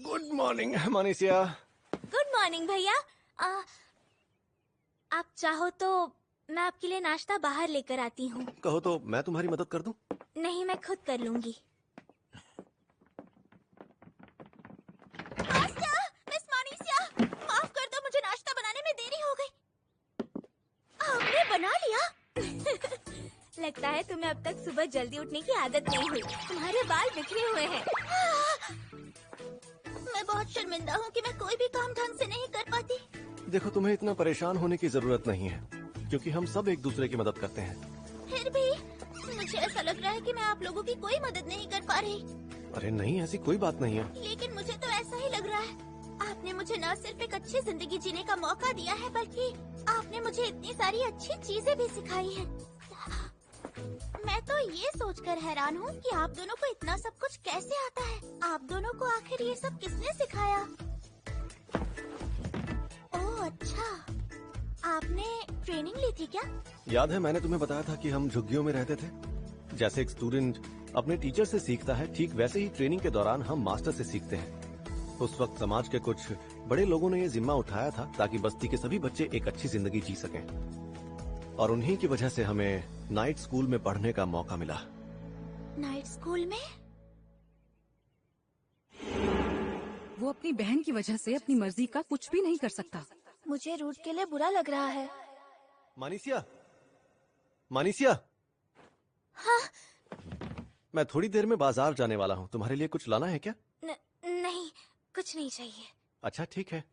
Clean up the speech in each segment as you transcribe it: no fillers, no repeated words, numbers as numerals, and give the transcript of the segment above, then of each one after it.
Good morning Manisha. Good morning भैया। आप चाहो तो मैं आपके लिए नाश्ता बाहर लेकर आती हूँ। कहो तो मैं तुम्हारी मदद कर दूं? नहीं, मैं खुद कर लूंगी। मिस मनीषा, माफ कर दो, मुझे नाश्ता बनाने में देरी हो गई। आपने बना लिया? लगता है तुम्हें अब तक सुबह जल्दी उठने की आदत नहीं हुई। तुम्हारे बाल बिखरे हुए हैं। मैं बहुत शर्मिंदा हूँ कि मैं कोई भी काम ढंग से नहीं कर पाती। देखो, तुम्हें इतना परेशान होने की जरूरत नहीं है, क्योंकि हम सब एक दूसरे की मदद करते हैं। फिर भी मुझे ऐसा लग रहा है कि मैं आप लोगों की कोई मदद नहीं कर पा रही। अरे नहीं, ऐसी कोई बात नहीं है। लेकिन मुझे तो ऐसा ही लग रहा है। आपने मुझे न सिर्फ एक अच्छी जिंदगी जीने का मौका दिया है, बल्कि आपने मुझे इतनी सारी अच्छी चीजें भी सिखाई हैं। मैं तो ये सोचकर हैरान हूँ कि आप दोनों को इतना सब कुछ कैसे आता है। आप दोनों को आखिर ये सब किसने सिखाया? ओह अच्छा, आपने ट्रेनिंग ली थी क्या? याद है मैंने तुम्हें बताया था कि हम झुग्गियों में रहते थे। जैसे एक स्टूडेंट अपने टीचर से सीखता है, ठीक वैसे ही ट्रेनिंग के दौरान हम मास्टर से सीखते हैं। उस वक्त समाज के कुछ बड़े लोगों ने ये जिम्मा उठाया था ताकि बस्ती के सभी बच्चे एक अच्छी जिंदगी जी सकें, और उन्हीं की वजह से हमें नाइट स्कूल में पढ़ने का मौका मिला। नाइट स्कूल में? वो अपनी बहन की वजह से अपनी मर्जी का कुछ भी नहीं कर सकता। मुझे रूट के लिए बुरा लग रहा है। मनीषा, मनीषा। हाँ? मैं थोड़ी देर में बाजार जाने वाला हूँ, तुम्हारे लिए कुछ लाना है क्या? नहीं, कुछ नहीं चाहिए। अच्छा ठीक है।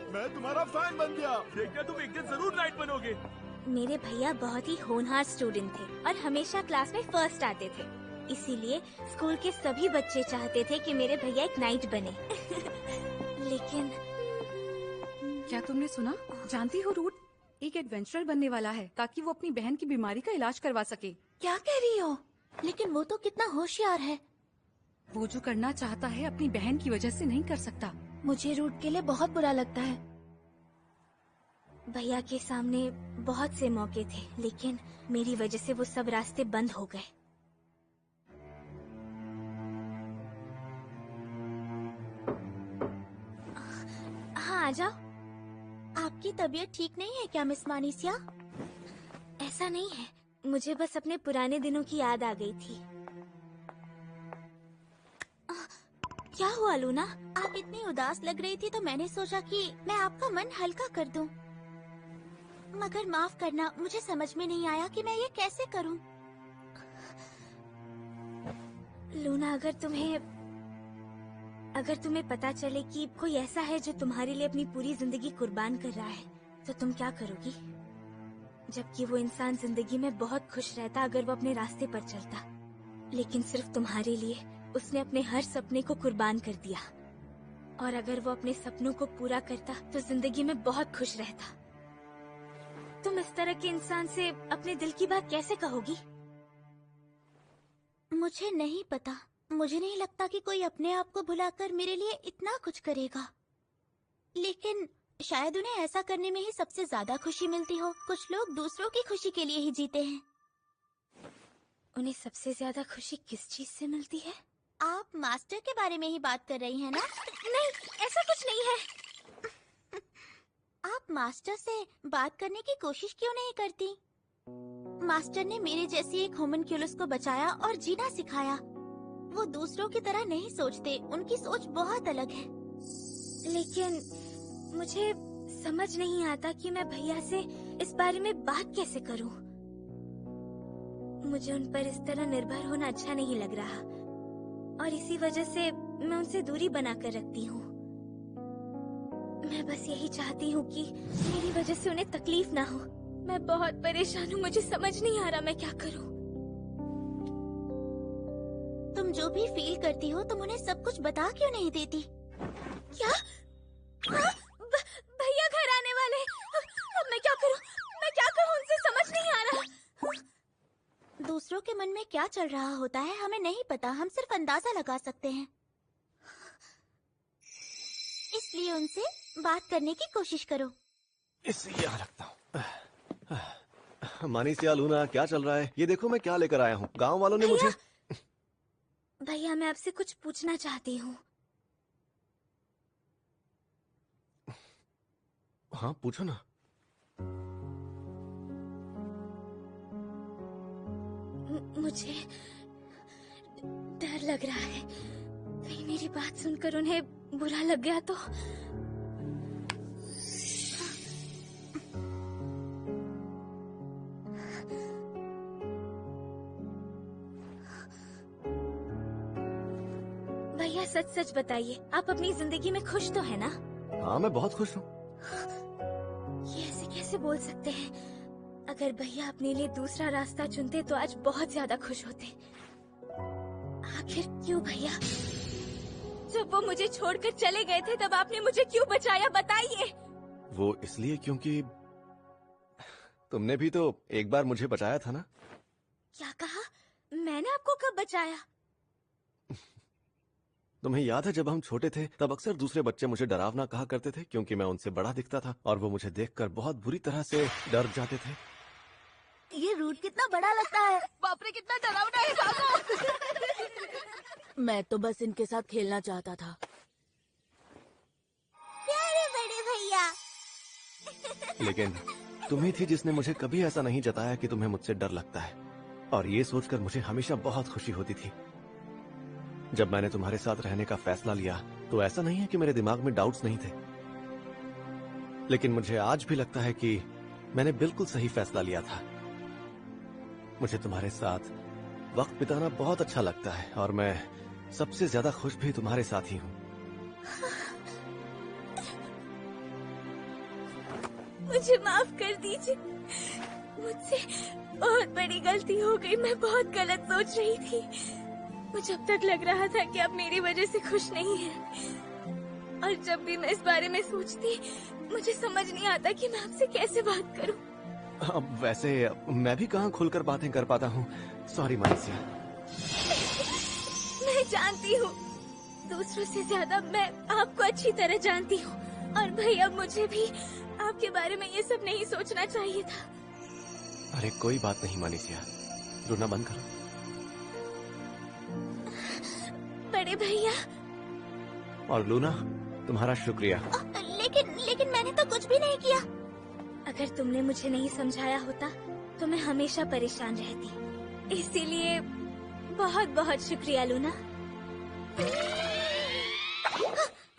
मैं तुम्हारा फैन बन गया। देखना, तुम एक दिन जरूर नाइट बनोगे। मेरे भैया बहुत ही होनहार स्टूडेंट थे और हमेशा क्लास में फर्स्ट आते थे। इसीलिए स्कूल के सभी बच्चे चाहते थे कि मेरे भैया एक नाइट बने। लेकिन क्या तुमने सुना? जानती हो रूट एक एडवेंचरर बनने वाला है ताकि वो अपनी बहन की बीमारी का इलाज करवा सके। क्या कह रही हो? लेकिन वो तो कितना होशियार है। वो जो करना चाहता है अपनी बहन की वजह से नहीं कर सकता। मुझे रूट के लिए बहुत बुरा लगता है। भैया के सामने बहुत से मौके थे, लेकिन मेरी वजह से वो सब रास्ते बंद हो गए। हाँ आ जाओ। आपकी तबीयत ठीक नहीं है क्या मिस मानीसिया? ऐसा नहीं है, मुझे बस अपने पुराने दिनों की याद आ गई थी। क्या हुआ लूना? आप इतनी उदास लग रही थी तो मैंने सोचा कि मैं आपका मन हल्का कर दूं। मगर माफ करना, मुझे समझ में नहीं आया कि मैं ये कैसे करूं। लूना, अगर तुम्हें पता चले कि कोई ऐसा है जो तुम्हारे लिए अपनी पूरी जिंदगी कुर्बान कर रहा है, तो तुम क्या करोगी? जबकि वो इंसान जिंदगी में बहुत खुश रहता अगर वो अपने रास्ते पर चलता, लेकिन सिर्फ तुम्हारे लिए उसने अपने हर सपने को कुर्बान कर दिया। और अगर वो अपने सपनों को पूरा करता तो जिंदगी में बहुत खुश रहता। तुम इस तरह के इंसान से अपने दिल की बात कैसे कहोगी? मुझे नहीं पता। मुझे नहीं लगता कि कोई अपने आप को भुलाकर मेरे लिए इतना कुछ करेगा। लेकिन शायद उन्हें ऐसा करने में ही सबसे ज्यादा खुशी मिलती हो। कुछ लोग दूसरों की खुशी के लिए ही जीते हैं। उन्हें सबसे ज्यादा खुशी किस चीज से मिलती है? आप मास्टर के बारे में ही बात कर रही हैं ना? नहीं, ऐसा कुछ नहीं है। आप मास्टर से बात करने की कोशिश क्यों नहीं करती? मास्टर ने मेरे जैसी एक होमनक्यूलस को बचाया और जीना सिखाया। वो दूसरों की तरह नहीं सोचते, उनकी सोच बहुत अलग है। लेकिन मुझे समझ नहीं आता कि मैं भैया से इस बारे में बात कैसे करूं। मुझे उन पर इस तरह निर्भर होना अच्छा नहीं लग रहा और इसी वजह से मैं उनसे दूरी बनाकर रखती हूँ। मैं बस यही चाहती हूँ कि मेरी वजह से उन्हें तकलीफ ना हो। मैं बहुत परेशान हूँ, मुझे समझ नहीं आ रहा मैं क्या करूँ। तुम जो भी फील करती हो तुम उन्हें सब कुछ बता क्यों नहीं देती? क्या? हाँ? भैया घर आने वाले। अब मैं क्या करूँ? मैं क्या करूँ? उनसे समझ नहीं आ रहा। दूसरों के मन में क्या चल रहा होता है हमें नहीं पता, हम सिर्फ अंदाजा लगा सकते हैं। इसलिए उनसे बात करने की कोशिश करो। इसे यहाँ रखता हूँ। मानिसिया, लूना, क्या चल रहा है? ये देखो मैं क्या लेकर आया हूँ। गांव वालों ने मुझे... भैया मैं आपसे कुछ पूछना चाहती हूँ। हाँ पूछो ना। मुझे डर लग रहा है, कहीं मेरी बात सुनकर उन्हें बुरा लग गया तो। भैया सच सच बताइए, आप अपनी जिंदगी में खुश तो है ना? हाँ मैं बहुत खुश हूँ। ये ऐसे कैसे बोल सकते हैं? अगर भैया अपने लिए दूसरा रास्ता चुनते तो आज बहुत ज्यादा खुश होते। आखिर क्यों भैया? जब वो मुझे छोड़कर चले गए थे तब आपने मुझे क्यों बचाया, बताइए। वो इसलिए क्योंकि तुमने भी तो एक बार मुझे बचाया था ना। क्या कहा? मैंने आपको कब बचाया? तुम्हें याद है जब हम छोटे थे तब अक्सर दूसरे बच्चे मुझे डरावना कहा करते थे क्योंकि मैं उनसे बड़ा दिखता था और वो मुझे देखकर बहुत बुरी तरह से डर जाते थे। ये रूट कितना बड़ा लगता है। बाप रे कितना डरावना है भागो। मैं तो बस इनके साथ खेलना चाहता था। प्यारे बड़े भैया। लेकिन तुम ही थी जिसने मुझे कभी ऐसा नहीं जताया कि तुम्हें मुझसे डर लगता है, और ये सोचकर मुझे हमेशा बहुत खुशी होती थी। जब मैंने तुम्हारे साथ रहने का फैसला लिया तो ऐसा नहीं है कि मेरे दिमाग में डाउट्स नहीं थे, लेकिन मुझे आज भी लगता है कि मैंने बिल्कुल सही फैसला लिया था। मुझे तुम्हारे साथ वक्त बिताना बहुत अच्छा लगता है और मैं सबसे ज्यादा खुश भी तुम्हारे साथ ही हूँ। मुझे माफ कर दीजिए, मुझसे बहुत बड़ी गलती हो गई। मैं बहुत गलत सोच रही थी। मुझे अब तक लग रहा था कि आप मेरी वजह से खुश नहीं हैं। और जब भी मैं इस बारे में सोचती मुझे समझ नहीं आता कि मैं आपसे कैसे बात करूं। अब वैसे मैं भी कहाँ खुलकर बातें कर पाता हूँ। सॉरी मानसिया। मैं जानती हूँ, दूसरों से ज्यादा मैं आपको अच्छी तरह जानती हूँ। और भैया मुझे भी आपके बारे में ये सब नहीं सोचना चाहिए था। अरे कोई बात नहीं मानसिया, रोना बंद करो। बड़े भैया। और लूना, तुम्हारा शुक्रिया। लेकिन मैंने तो कुछ भी नहीं किया। अगर तुमने मुझे नहीं समझाया होता तो मैं हमेशा परेशान रहती। इसीलिए बहुत बहुत शुक्रिया लूना।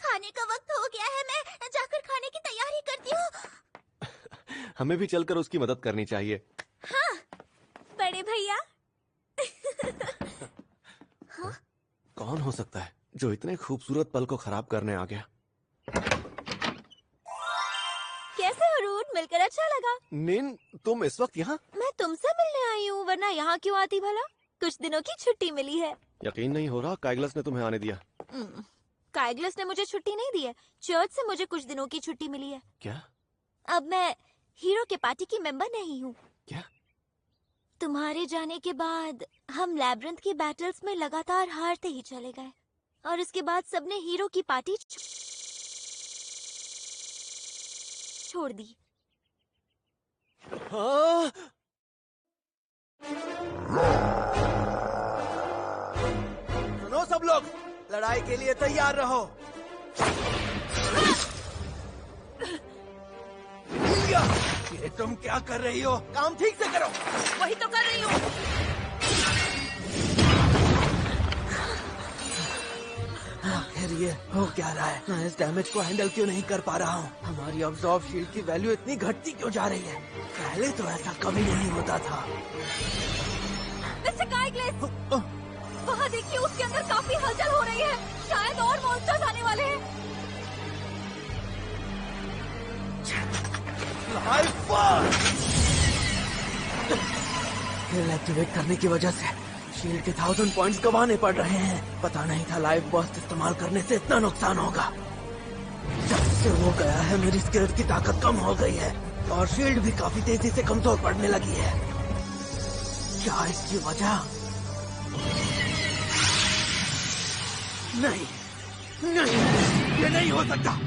खाने का वक्त हो गया है, मैं जाकर खाने की तैयारी करती हूँ। हमें भी चलकर उसकी मदद करनी चाहिए। हाँ बड़े भैया। कौन हो सकता है जो इतने खूबसूरत पल को खराब करने आ गया? कैसे हो रूट? मिलकर अच्छा लगा। नीन, तुम इस वक्त यहाँ? मैं तुमसे मिलने आई हूँ, वरना यहाँ क्यों आती भला? कुछ दिनों की छुट्टी मिली है। यकीन नहीं हो रहा, काइगलस ने तुम्हें आने दिया। काइगलस ने मुझे छुट्टी नहीं दी है, चर्च से मुझे कुछ दिनों की छुट्टी मिली है। क्या? अब मैं हीरो के पार्टी की मेंबर नहीं हूँ। क्या? तुम्हारे जाने के बाद हम लैब्रिंथ की बैटल्स में लगातार हारते ही चले गए और उसके बाद सबने हीरो की पार्टी छोड़ दी। हाँ? सुनो सब लोग, लड़ाई के लिए तैयार रहो। ये तुम क्या कर रही हो? काम ठीक से करो। वही तो कर रही हूँ। आखिर ये हो क्या रहा है? मैं इस डैमेज को हैंडल क्यों नहीं कर पा रहा हूँ? हमारी अब्जॉर्ब शील्ड की वैल्यू इतनी घटती क्यों जा रही है? पहले तो ऐसा कभी नहीं होता था। मिस्टर काइग्लेस, वहाँ देखिए, उसके अंदर काफी हलचल हो रही है। शायद और मॉन्स्टर्स आने वाले हैं। स्किल एक्टिवेट करने की वजह से शील्ड के 1000 पॉइंट्स गंवाने पड़ रहे हैं। पता नहीं था लाइफ बर्स्ट इस्तेमाल करने से इतना नुकसान होगा। जब से वो गया है मेरी स्किल्स की ताकत कम हो गई है और शील्ड भी काफी तेजी से कमजोर पड़ने लगी है। क्या इसकी वजह? नहीं नहीं, ये नहीं हो सकता।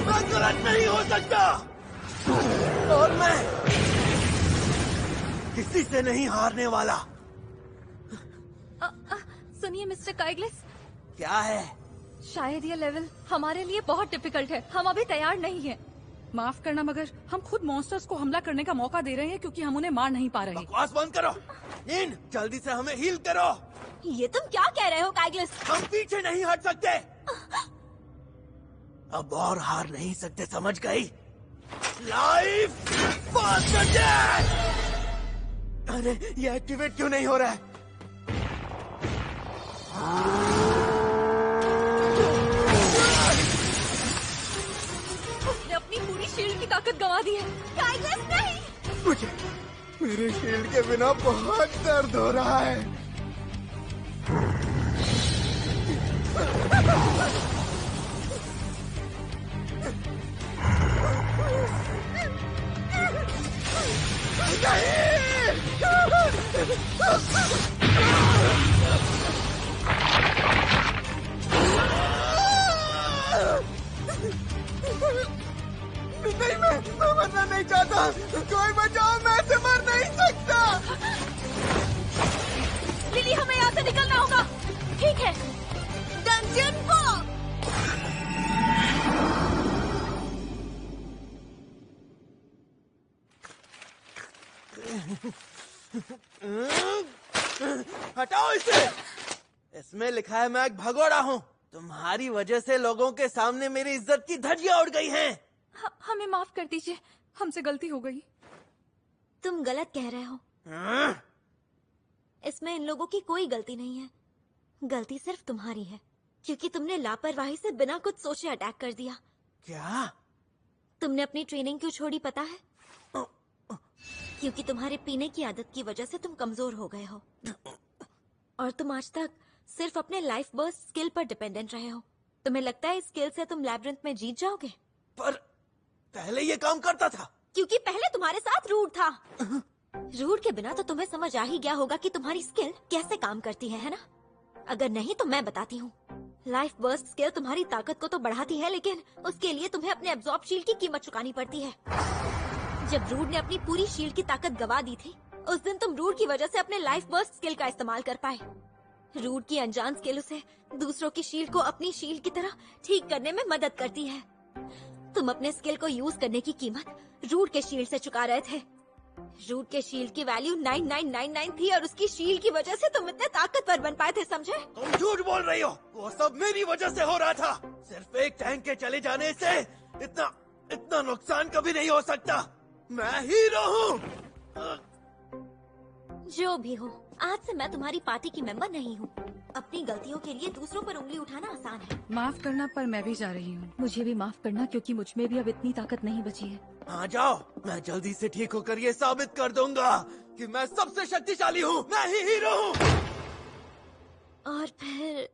गलत नहीं हो सकता। और मैं किसी से नहीं हारने वाला। सुनिए मिस्टर काइग्लेस, क्या है? शायद ये लेवल हमारे लिए बहुत डिफिकल्ट है। हम अभी तैयार नहीं हैं। माफ करना, मगर हम खुद मॉन्स्टर्स को हमला करने का मौका दे रहे हैं क्योंकि हम उन्हें मार नहीं पा रहे। बकवास बंद करो। इन जल्दी से हमें हील करो। ये तुम क्या कह रहे हो काइग्लेस? हम पीछे नहीं हट सकते। अब और हार नहीं सकते, समझ गई? Life fast attack! अरे ये एक्टिवेट क्यों नहीं हो रहा है? उसने अपनी पूरी शील्ड की ताकत गंवा दी है। काइग्लेस नहीं। मुझे मेरे शील्ड के बिना बहुत दर्द हो रहा है। नहीं, मैं मरना नहीं चाहता। कोई बचाओ, मैं ऐसे मर नहीं सकता। लिली, हमें यहाँ से निकलना होगा। ठीक है, डंजन वॉक। हटाओ इसे। इसमें लिखा है मैं एक भगोड़ा हूँ। तुम्हारी वजह से लोगों के सामने मेरी इज्जत की धज्जियां उड़ गई हैं। हमें माफ कर दीजिए, हमसे गलती हो गई। तुम गलत कह रहे हो। इसमें इन लोगों की कोई गलती नहीं है। गलती सिर्फ तुम्हारी है क्योंकि तुमने लापरवाही से बिना कुछ सोचे अटैक कर दिया। क्या? तुमने अपनी ट्रेनिंग क्यों छोड़ी पता है? क्योंकि तुम्हारे पीने की आदत की वजह से तुम कमजोर हो गए हो और तुम आज तक सिर्फ अपने लाइफ बर्स्ट स्किल पर डिपेंडेंट रहे हो। तुम्हें लगता है इस स्किल से तुम लैब्रिंथ में जीत जाओगे? पर पहले ये काम करता था। क्योंकि पहले तुम्हारे साथ रूट था। रूट के बिना तो तुम्हें समझ आ ही गया होगा कि तुम्हारी स्किल कैसे काम करती है ना? अगर नहीं तो मैं बताती हूँ। लाइफ बर्स्ट स्किल तुम्हारी ताकत को तो बढ़ाती है, लेकिन उसके लिए तुम्हें अपने एब्जॉर्ब शील्ड की कीमत चुकानी पड़ती है। जब रूट ने अपनी पूरी शील्ड की ताकत गवा दी थी, उस दिन तुम रूट की वजह से अपने लाइफ बर्स्ट स्किल का इस्तेमाल कर पाए। रूट की अनजान स्किल उसे दूसरों की शील्ड को अपनी शील्ड की तरह ठीक करने में मदद करती है। तुम अपने स्किल को यूज करने की कीमत रूट के शील्ड से चुका रहे थे। रूट के शील्ड की वैल्यू 9999 थी और उसकी शील्ड की वजह से तुम इतने ताकतवर बन पाए थे, समझे? तुम झूठ बोल रही हो। वो सब मेरी वजह से हो रहा था। सिर्फ एक टैंक के चले जाने से इतना नुकसान कभी नहीं हो सकता। मैं हीरो हूँ। जो भी हो, आज से मैं तुम्हारी पार्टी की मेंबर नहीं हूँ। अपनी गलतियों के लिए दूसरों पर उंगली उठाना आसान है। माफ करना, पर मैं भी जा रही हूँ। मुझे भी माफ करना क्योंकि मुझ में भी अब इतनी ताकत नहीं बची है। आ जाओ, मैं जल्दी से ठीक होकर ये साबित कर दूंगा कि मैं सबसे शक्तिशाली हूँ। मैं ही हीरो हूँ। और फिर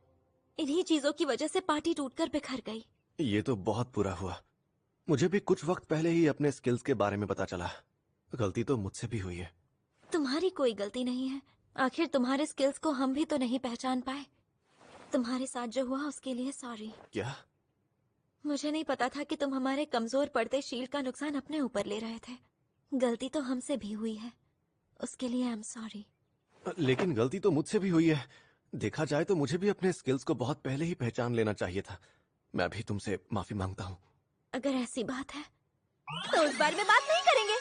इन्हीं चीजों की वजह से पार्टी टूटकर बिखर गई। ये तो बहुत बुरा हुआ। मुझे भी कुछ वक्त पहले ही अपने स्किल्स के बारे में पता चला। गलती तो मुझसे भी हुई है। तुम्हारी कोई गलती नहीं है। आखिर तुम्हारे स्किल्स को हम भी तो नहीं पहचान पाए। तुम्हारे साथ जो हुआ उसके लिए सॉरी। क्या? मुझे नहीं पता था कि तुम हमारे कमजोर पड़ते शील्ड का नुकसान अपने ऊपर ले रहे थे। गलती तो हमसे भी हुई है, उसके लिए आई एम सॉरी। लेकिन गलती तो मुझसे भी हुई है। देखा जाए तो मुझे भी अपने स्किल्स को बहुत पहले ही पहचान लेना चाहिए था। मैं भी तुमसे माफी मांगता हूँ। अगर ऐसी बात है तो उस बारे में बात नहीं करेंगे,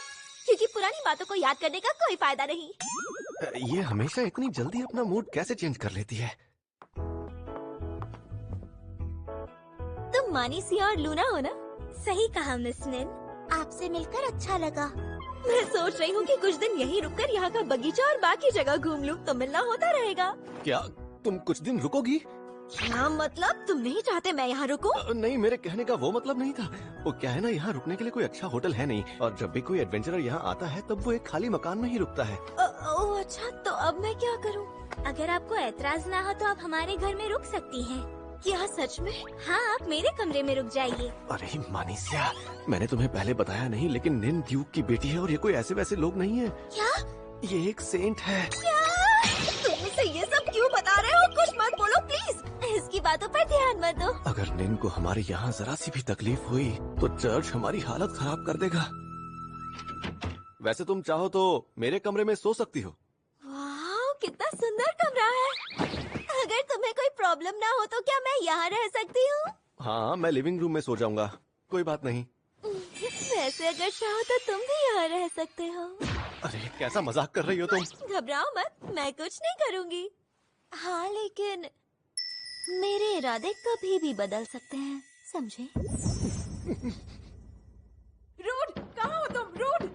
क्योंकि पुरानी बातों को याद करने का कोई फायदा नहीं। ये हमेशा इतनी जल्दी अपना मूड कैसे चेंज कर लेती है? तुम मानीसिया और लूना हो ना? सही कहा मिस निन। आपसे मिलकर अच्छा लगा। मैं सोच रही हूँ कि कुछ दिन यहीं रुककर यहाँ का बगीचा और बाकी जगह घूम लूँ, तो मिलना होता रहेगा। क्या तुम कुछ दिन रुकोगी? क्या मतलब? तुम नहीं चाहते मैं यहाँ रुकूं? नहीं, मेरे कहने का वो मतलब नहीं था। वो क्या है ना, यहाँ रुकने के लिए कोई अच्छा होटल है नहीं, और जब भी कोई एडवेंचरर यहाँ आता है तब वो एक खाली मकान में ही रुकता है। ओह अच्छा, तो अब मैं क्या करूँ? अगर आपको ऐतराज ना हो तो आप हमारे घर में रुक सकती हैं। क्या सच में? हाँ, आप मेरे कमरे में रुक जाइए। अरे मानीसिया, मैंने तुम्हें पहले बताया नहीं, लेकिन निन ड्यूक की बेटी है और ये कोई ऐसे वैसे लोग नहीं है। क्या? ये एक सेंट है। क्या? तुम मुझे ये सब क्यों बता रहे हो? कुछ मत बोलो प्लीज। इसकी बातों पर ध्यान मत दो। अगर निन को हमारे यहाँ जरा सी भी तकलीफ हुई तो चर्च हमारी हालत खराब कर देगा। वैसे तुम चाहो तो मेरे कमरे में सो सकती हो। वाह, कितना सुंदर कमरा है। अगर तुम्हें कोई प्रॉब्लम ना हो तो क्या मैं यहाँ रह सकती हूँ? हाँ, मैं लिविंग रूम में सो जाऊंगा, कोई बात नहीं। वैसे अगर चाहो तो तुम भी यहाँ रह सकते हो। अरे कैसा मजाक कर रही हो तुम? घबराओ मत, मैं कुछ नहीं करूँगी। हाँ, लेकिन मेरे इरादे कभी भी बदल सकते हैं, समझे? रूड, कहाँ हो तुम? रूड,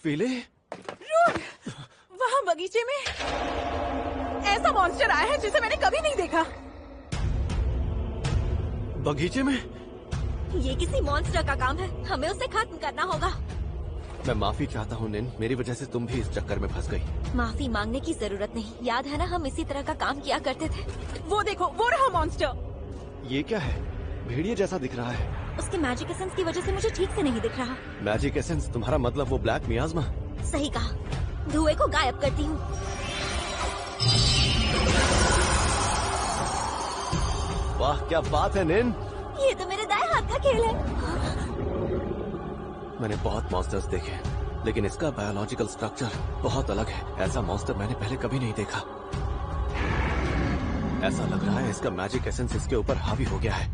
फीले, रूड, वहाँ बगीचे में ऐसा मॉन्स्टर आया है जिसे मैंने कभी नहीं देखा। बगीचे में? ये किसी मॉन्स्टर का काम है, हमें उसे खत्म करना होगा। मैं माफी चाहता हूँ निन, मेरी वजह से तुम भी इस चक्कर में फंस गई। माफी मांगने की जरूरत नहीं। याद है ना, हम इसी तरह का काम किया करते थे। वो देखो, वो रहा मॉन्स्टर। ये क्या है? भेड़िए जैसा दिख रहा है। उसके मैजिक एसेंस की वजह से मुझे ठीक से नहीं दिख रहा। Magic essence? तुम्हारा मतलब वो ब्लैक मियाज़मा? सही कहा, धुएं को गायब करती हूँ। वाह क्या बात है निन। ये तो मेरे दाएं हाथ का खेल है। मैंने बहुत मॉन्स्टर्स देखे, लेकिन इसका बायोलॉजिकल स्ट्रक्चर बहुत अलग है। ऐसा मॉन्स्टर मैंने पहले कभी नहीं देखा। ऐसा लग रहा है इसका मैजिक एसेंस इसके ऊपर हावी हो गया है।